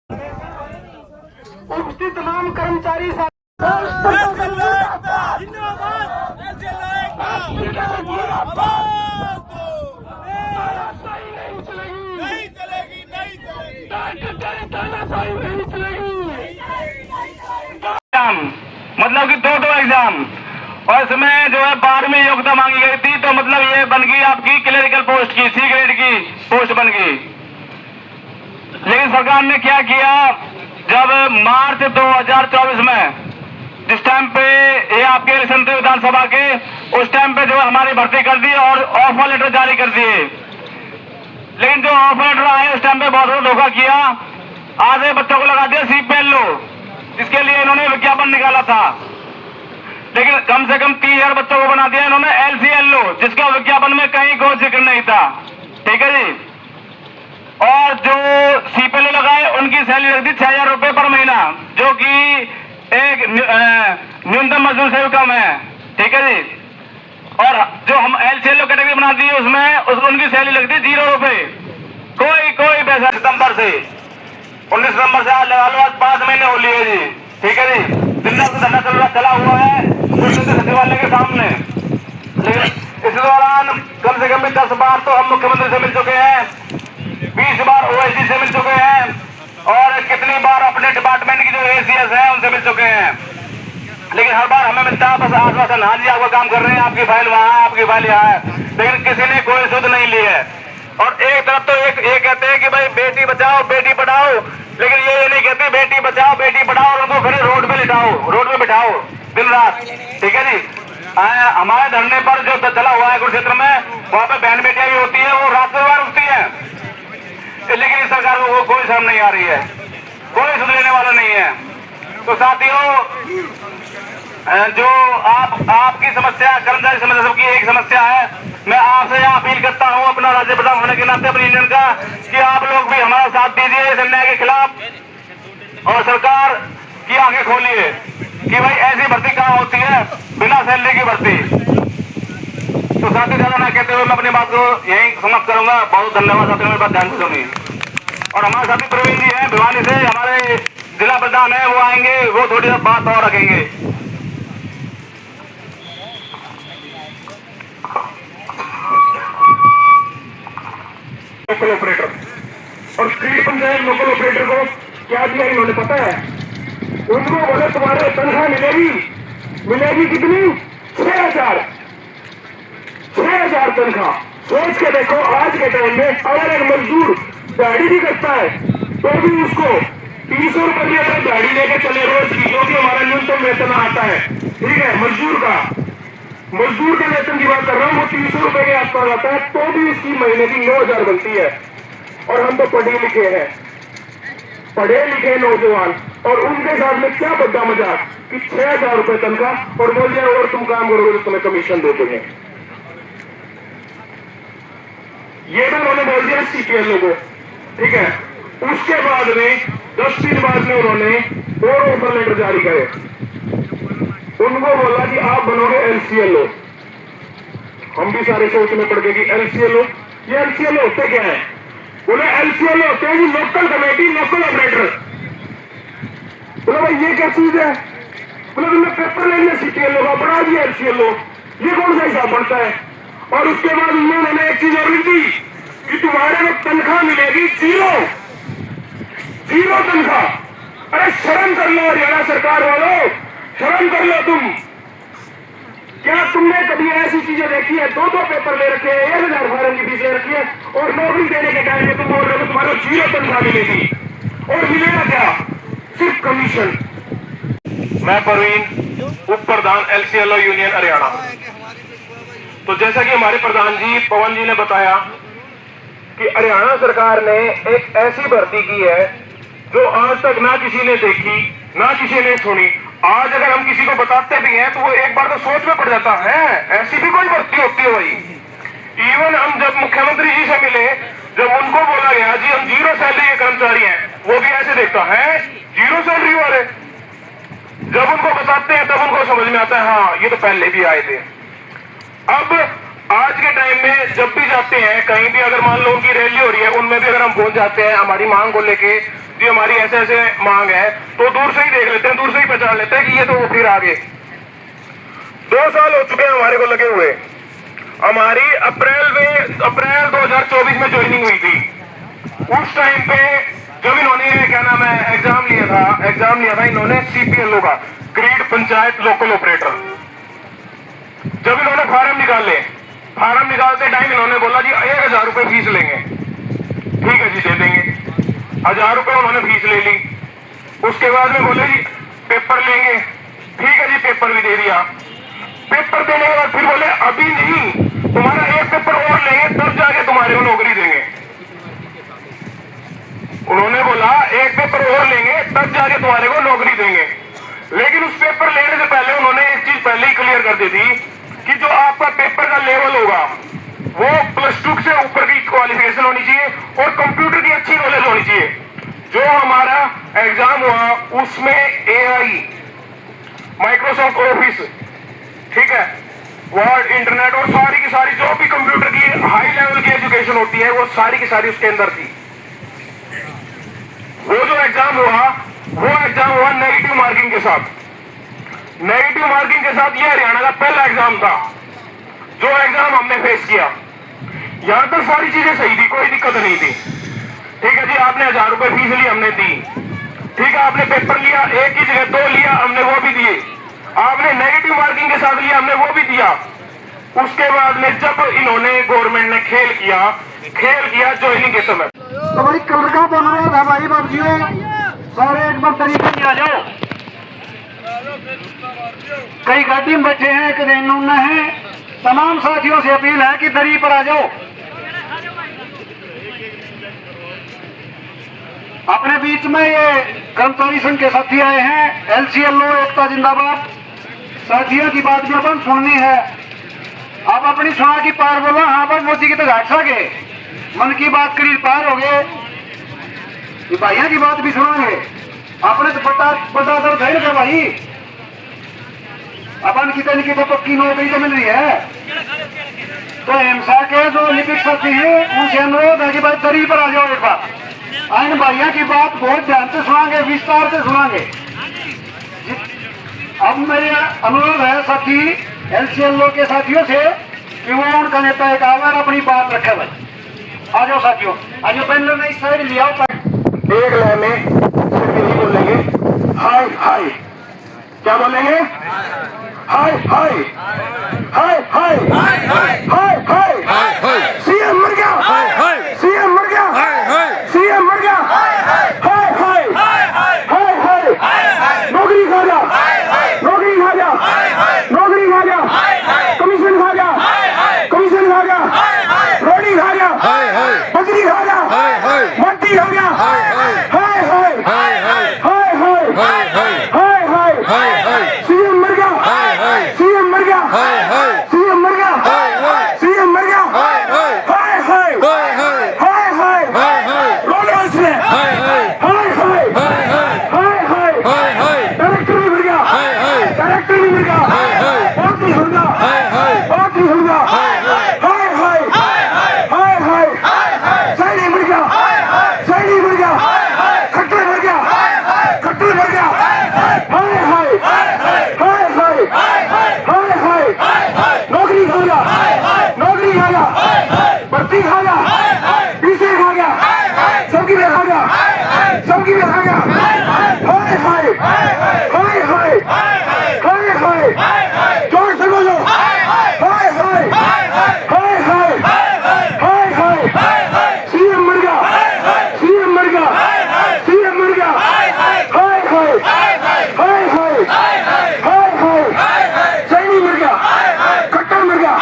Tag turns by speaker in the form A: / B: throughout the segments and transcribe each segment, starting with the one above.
A: उपस्थित तमाम कर्मचारी
B: मतलब कि दो एग्जाम और इसमें जो है 12वीं योग्यता मांगी गई थी, तो मतलब ये बन गई आपकी क्लरिकल पोस्ट की, सी ग्रेड की पोस्ट बन गई। लेकिन सरकार ने क्या किया, जब मार्च 2024 में जिस टाइम पे ये आपके इलेक्शन थे विधानसभा के, उस टाइम पे जो हमारी भर्ती कर दी और ऑफर लेटर जारी कर दिए। लेकिन जो ऑफर लेटर आए उस टाइम पे बहुत बड़ा धोखा किया। आधे बच्चों को लगा दिया CPLO, इसके लिए इन्होंने विज्ञापन निकाला था। लेकिन कम से कम 30,000 बच्चों को बना दिया इन्होंने LCLO, जिसका विज्ञापन में कहीं कोई जिक्र नहीं था। ठीक है जी। और जो CPLO लगाए उनकी सैलरी रख दी 6,000 रुपए पर महीना, जो कि एक न्यूनतम मजदूर से भी कम है। ठीक है जी। और जो हम LCLO कैटेगरी बना दी है उसमें उनकी सैलरी लग दी 0 रुपए, कोई पैसा। सितंबर से 19 सितंबर से आज लगा लो, आज 5 महीने हो लिए जी। ठीक है जी। दिन रात धरना चला हुआ है सचिवालय के सामने। लेकिन इस दौरान कम से कम 10 बार तो हम मुख्यमंत्री से मिल चुके हैं, 20 बार OIC से मिल चुके हैं, और कितनी बार अपने डिपार्टमेंट की जो ACS है उनसे मिल चुके हैं। लेकिन हर बार हमें मिलता है बस आश्वासन, हाँ जी आपका काम कर रहे हैं, आपकी फाइल वहां है, आपकी फाइल यहाँ है। लेकिन किसी ने कोई सुध नहीं ली है। और एक तरफ तो ये कहते हैं कि भाई बेटी बचाओ बेटी पढ़ाओ, लेकिन ये नहीं कहते बेटी बचाओ बेटी पढ़ाओ और उनको खड़े रोड पे लिटाओ, रोड पे बिठाओ दिन रात। ठीक है जी। हमारे धरने पर जो चला हुआ है कुरुक्षेत्र में, वहां पे बहन बेटियां भी होती है, वो रात को बार उठती है। लेकिन इस सरकार को कोई शर्म नहीं आ रही है, कोई सुध लेने वाला नहीं है। तो साथियों, जो आपकी समस्या, कर्मचारी समस्या, सबकी एक समस्या है। मैं आपसे यह अपील करता हूं अपना राज्य प्रधान होने के नाते अपनी यूनियन का, कि आप लोग भी हमारा साथ दीजिए इस अन्याय के खिलाफ, और सरकार की आंखें खोलिए कि भाई ऐसी भर्ती कहां होती है, बिना सैलरी की भर्ती। तो साथी ज्यादा ना कहते हुए मैं अपनी बात को यही समाप्त करूंगा। बहुत धन्यवाद साथियों, मेरी बात ध्यान से सुनिए। और हमारे साथी प्रवीण जी हैं भिवानी से, हमारे जिला प्रधान है, वो आएंगे, वो थोड़ी सी बात और रखेंगे।
A: लोकल ऑपरेटर और स्ट्रीट पंचायत लोकल ऑपरेटर को क्या दिया इन्होंने पता है? उनको बोले तुम्हारे तनख्वाह मिलेगी कितनी? 6,000 तनख्वाह। सोच के देखो, आज के टाइम में अगर एक मजदूर गाड़ी भी करता है तो भी उसको 300 रुपए की अगर गाड़ी लेके चले रोज की, जो कि हमारा न्यूनतम वेतन आता है, ठीक है, मजदूर के वेतन की बात कर रहा हूँ, वो 300 रुपए के आसपास आता है, तो भी उसकी महीने की 9,000 बनती है। और हम तो पढ़े लिखे नौजवान, और उनके साथ में क्या बड़ा मजाक कि 6,000 रुपए तनख्वाह, और बोलिए और तुम काम करोगे तो तुम्हें कमीशन दे देंगे। ये भी उन्होंने बोल दिया CPLO को। ठीक है। उसके बाद में 10 दिन बाद में उन्होंने और ऑफर लेटर जारी करे, उनको बोला कि आप बनोगे LCLO। हम भी सारे सोच में पड़ गए कि LCLO, ये LCLO होते क्या है? बोले LCLO होते हैं लोकल कमेटी लोकल ऑपरेटर। बोले भाई ये क्या चीज है? बोले तुमने पेपर ले लिया CPLO का, बढ़ा दिया LCLO, ये कौन सा हिसाब बनता है? और उसके बाद उन्होंने एक चीज और लिख दी कि तुम्हारे को तनख्वाह मिलेगी 0 तनख्वाह। अरे शर्म कर लो हरियाणा सरकार वालों, शर्म कर लो तुम। क्या तुमने कभी ऐसी चीजें देखी है? 2 पेपर ले रखे हैं, 1,000 फॉर्म की फीस ले रखी है, और नौकरी देने के टाइम में तुम बोल रहे हो तुम्हारा 0 तनख्वाह मिलेगी, और मिलेगा क्या? सिर्फ कमीशन।
C: मैं प्रवीण, उप प्रधान LCLO यूनियन हरियाणा। तो जैसा कि हमारे प्रधान जी पवन जी ने बताया कि हरियाणा सरकार ने एक ऐसी भर्ती की है जो आज तक ना किसी ने देखी, ना किसी ने सुनी। आज अगर हम किसी को बताते भी हैं तो वो एक बार तो सोच में पड़ जाता है, ऐसी भी कोई भर्ती होती है भाई। इवन हम जब मुख्यमंत्री जी से मिले, जब उनको बोला गया जी हम 0 सैलरी के कर्मचारी हैं, वो भी ऐसे देखता है 0 सैलरी वाले। जब उनको बताते हैं तब उनको समझ में आता है हाँ ये तो पहले भी आए थे। अब आज के टाइम में जब भी जाते हैं कहीं भी, अगर मान लो उनकी रैली हो रही है, उनमें भी अगर हम पहुंच जाते हैं हमारी मांग को लेके, जी हमारी ऐसे ऐसे मांग है, तो दूर से ही देख लेते हैं, दूर से ही पहचान लेते हैं कि ये तो वो फिर आगे। 2 साल हो चुके हैं हमारे को लगे हुए। हमारी अप्रैल 2024 में ज्वाइनिंग हुई थी। उस टाइम पे जब इन्होंने क्या नाम है एग्जाम लिया था इन्होंने CPLO का, ग्रेड पंचायत लोकल ऑपरेटर। जब इन्होंने फार्म निकालते टाइम इन्होंने बोला जी 1000 रुपए फीस लेंगे। ठीक है जी, दे देंगे। 1000 रुपए उन्होंने फीस ले ली। उसके बाद में बोले जी पेपर लेंगे। ठीक है जी, पेपर भी दे दिया। पेपर देने के बाद फिर बोले अभी नहीं, तुम्हारा एक पेपर और लेंगे तब जाके तुम्हारे को नौकरी देंगे। उन्होंने बोला एक पेपर और लेंगे तब जाके तुम्हारे को नौकरी देंगे। लेकिन उस पेपर लेने से पहले उन्होंने एक चीज पहले ही क्लियर कर दी थी कि जो आपका पेपर का लेवल होगा वो +2 से ऊपर की क्वालिफिकेशन होनी चाहिए और कंप्यूटर की अच्छी नॉलेज होनी चाहिए। जो हमारा एग्जाम हुआ उसमें AI, माइक्रोसॉफ्ट ऑफिस, ठीक है, वर्ड, इंटरनेट और सारी की सारी जो भी कंप्यूटर की हाई लेवल की एजुकेशन होती है वो सारी की सारी उसके अंदर थी। वो जो एग्जाम हुआ नेगेटिव मार्किंग के साथ। नेगेटिव मार्किंग के साथ ये हरियाणा का पहला एग्जाम था जो एग्जाम हमने फेस किया। यहां तक सारी चीजें सही थी, कोई दिक्कत नहीं थी। ठीक है जी, आपने 1000 रुपए फीस ली, हमने दी। ठीक है, आपने पेपर लिया, एक ही जगह 2 लिया, हमने वो भी दिए। आपने नेगेटिव मार्किंग के साथ लिया, हमने वो भी दिया। उसके बाद में जब इन्होंने गवर्नमेंट ने खेल किया ज्वाइनिंग के समय,
D: तो भाई कलर का बन रहा था भाई बाबूजियों, सारे एक बार तरीके से आ जाओ। कई गाड़ी में बैठे हैं, कई नूना है। तमाम साथियों से अपील है कि दरी पर आ जाओ। अपने बीच में ये कर्मचारी संघ के साथी आए हैं। LCLO एकता जिंदाबाद। साथियों की बात भी अपन सुननी है। आप अपनी सुना की पार बोलो। हाँ पर मोदी की तो घाट सा गए, मन की बात करी पार हो गए, ये भाइयों की बात भी सुनांगे। आपने तो बता दर्द है ना भाई, अपन की तो पक्की नौकरी तो मिल रही है। तो हिंसा के जो लिपिक साथी हैं उनसे अनुरोध है कि भाई दरी पर आ जाओ एक बार। इन भाइयों की बात बहुत ध्यान से सुनांगे, विस्तार से सुनांगे। अब मेरे अनुरोध है साथी LCLO के साथियों से कि वो उनका नेता एक आवर अपनी बात रखे। भाई आ जाओ साथियों, आज बैनर में इस साइड लिया
C: एक लय में सिर्फ यही बोलेंगे हाय हाय। क्या बोलेंगे? हाय हाय हाय हाय हाय हाय। CM मर गया, CM मर गया, CM मर गया। हाय हाय हाय हाय। नौकरी खा गया, नौकरी खा गया, नौकरी खा गया, कमीशन खा गया, कमीशन खा गया, रोटी खा गया, बजरी खा गया, मट्टी खा गया। हाय हाय हाय हाय हाय। CM मर गया, CM मर गया, CM मर गया, CM मर गया। हाय हाय हाय हाय। रोलो इसने, हाय हाय हाय। डायरेक्टर भी मर गया, डायरेक्टर भी मर गया, और नहीं होगा, और नहीं होगा। हाय हाय। सैनी मर गया, सैनी मर गया, खट्टर मर गया, खट्टर मर गया। हाय हाय। नौकरी खा गया, नौकरी खा गया, भर्ती खा गया, पीछे खा गया, सबकी में खा गया, सबकी में खा गया। हाय हाय हाय हाय। जोर से बोलो हाय हाय हाय। CM मर गया, CM मर गया, CM मर गया। हाय हाय। सैनी मर गया, कट्टर मर गया,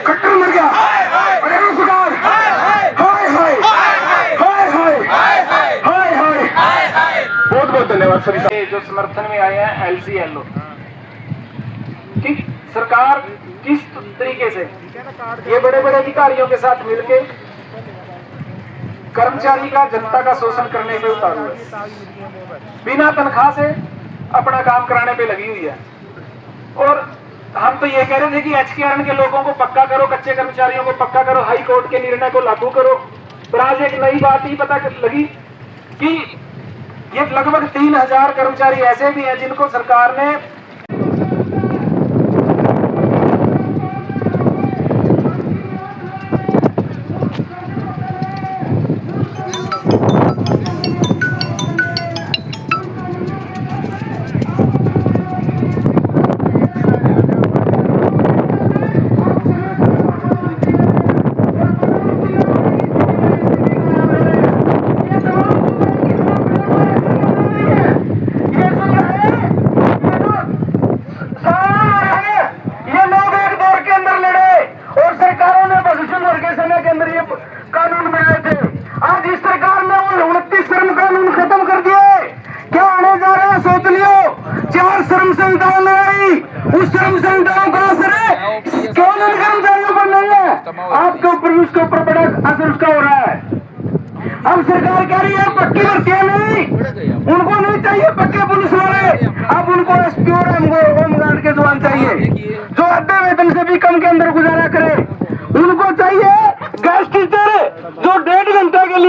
C: कट्टर मर गया। अरे सरकार, हाय। बहुत बहुत धन्यवाद सभी जो समर्थन में आए हैं LCLO की। सरकार किस तरीके से ये बड़े बड़े अधिकारियों के साथ मिलकर कर्मचारी का, जनता का शोषण करने पे उतारू है, बिना तनख्वाह से अपना काम कराने पे लगी हुई है। और
E: हम तो ये कह रहे थे कि एचकेआरएन के लोगों को पक्का करो, कच्चे कर्मचारियों को पक्का करो, हाई कोर्ट के निर्णय को लागू करो। पर आज एक नई बात ही पता लगी कि ये लगभग 3000 कर्मचारी ऐसे भी हैं जिनको सरकार ने कानून बनाए थे। आज इस सरकार ने वो 29 श्रम कानून खत्म कर दिए। क्या आने जा रहा है सोच लियो। 4 श्रम संहिताएं में आई, उस श्रम संहिताओं का असर है केवल इन कर्मचारियों पर नहीं है, आपके ऊपर भी उसके ऊपर बड़ा असर उसका हो रहा है। अब सरकार कह रही है पक्की भर्तियां नहीं, उनको नहीं चाहिए पक्के पुलिस वाले, अब उनको एसपी और होमगार्ड के जवान चाहिए जो आधे वेतन से भी कम के अंदर गुजारा करे। उनको चाहिए गैस टीचर जो 1.5 घंटे के लिए